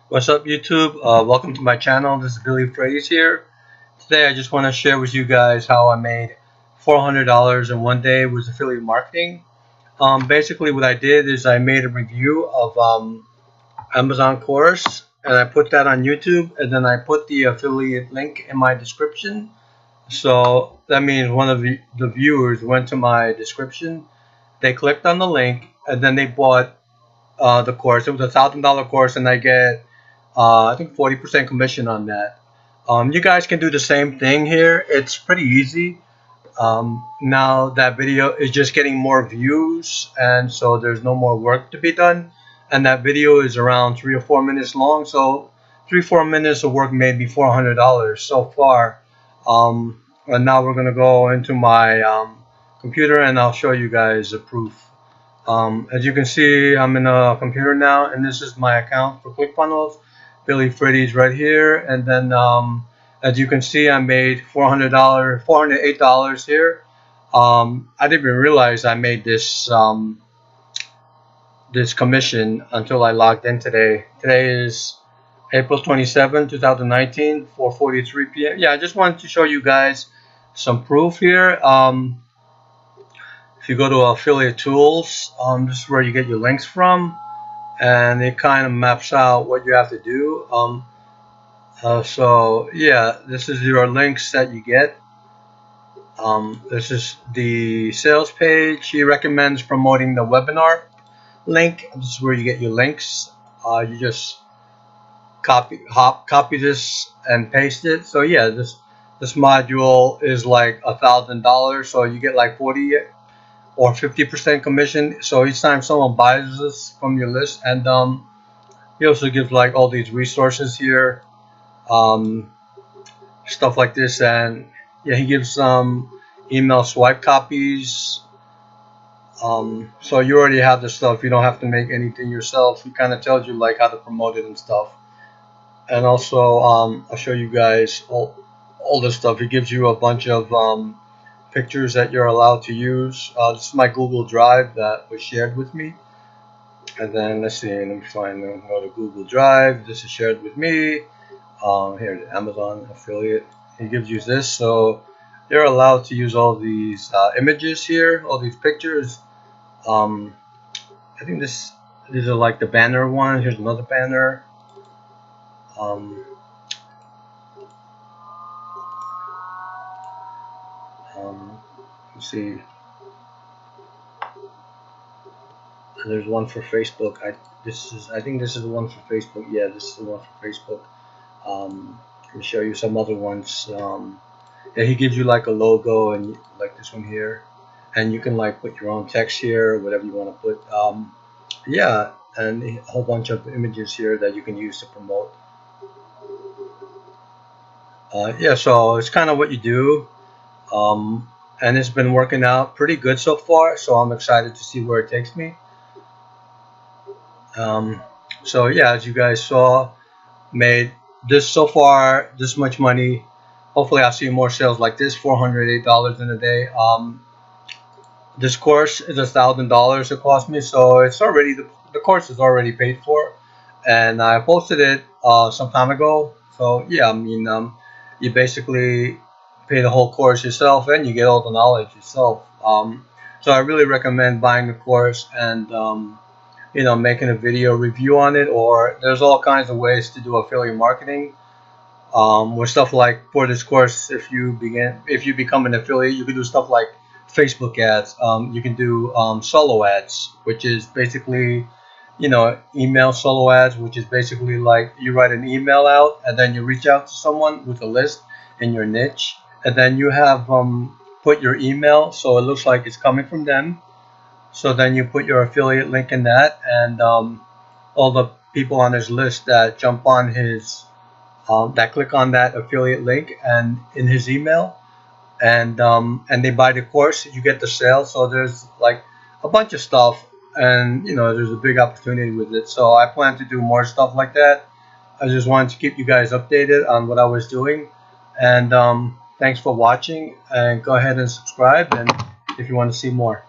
What's up, YouTube? Welcome to my channel. This is Billy Freddy's here. Today I just want to share with you guys how I made $400 in one day with affiliate marketing. Basically what I did is I made a review of Amazon course and I put that on YouTube, and then I put the affiliate link in my description. So that means one of the viewers went to my description, they clicked on the link, and then they bought the course. It was $1,000 course, and I get I think 40% commission on that. You guys can do the same thing here. It's pretty easy. Now that video is just getting more views, and so there's no more work to be done. And that video is around 3 or 4 minutes long. So 3 or 4 minutes of work made me $400 so far. And now we're gonna go into my computer, and I'll show you guys the proof. As you can see, I'm in a computer now, and this is my account for ClickFunnels. Billy Freddy's right here, and then as you can see, I made $408 here. I didn't even realize I made this this commission until I logged in today. Today is April 27, 2019, 4:43 p.m. Yeah, I just wanted to show you guys some proof here. If you go to affiliate tools, this is where you get your links from, and it kind of maps out what you have to do. So yeah, this is your links that you get. This is the sales page. He recommends promoting the webinar link. This is where you get your links. You just copy this and paste it. So yeah, this module is like $1,000, so you get like 40 or 50% commission. So each time someone buys this from your list, and he also gives like all these resources here, stuff like this, and yeah, he gives some email swipe copies. So you already have the stuff. You don't have to make anything yourself. He kind of tells you like how to promote it and stuff. And also I'll show you guys all this stuff. He gives you a bunch of pictures that you're allowed to use. This is my Google Drive that was shared with me. And then let's see, let me find them. Go to Google Drive. This is shared with me. Here, the Amazon affiliate. He gives you this, so you're allowed to use all these images here, all these pictures. I think these are like the banner one. Here's another banner. Let's see. There's one for Facebook. I think this is the one for Facebook. Yeah, this is the one for Facebook. Let me show you some other ones. Yeah, he gives you like a logo, and like this one here, and you can like put your own text here, whatever you want to put. Yeah, and a whole bunch of images here that you can use to promote. Yeah, so it's kind of what you do. And it's been working out pretty good so far, so I'm excited to see where it takes me. So yeah, as you guys saw, made this so far, this much money. Hopefully I'll see more sales like this. $408 in a day. This course is $1,000 it cost me, so it's already the course is already paid for, and I posted it some time ago. So yeah, I mean, you basically pay the whole course yourself, and you get all the knowledge yourself. So I really recommend buying the course and you know, making a video review on it. Or there's all kinds of ways to do affiliate marketing with stuff like, for this course, if you become an affiliate, you can do stuff like Facebook ads. You can do solo ads, which is basically, you know, email solo ads, which is basically like you write an email out, and then you reach out to someone with a list in your niche, and then you have put your email so it looks like it's coming from them. So then you put your affiliate link in that, and all the people on his list that jump on his that click on that affiliate link and in his email, and they buy the course, you get the sale. So there's like a bunch of stuff, and you know, there's a big opportunity with it. So I plan to do more stuff like that. I just wanted to keep you guys updated on what I was doing. And thanks for watching, and go ahead and subscribe, and if you want to see more.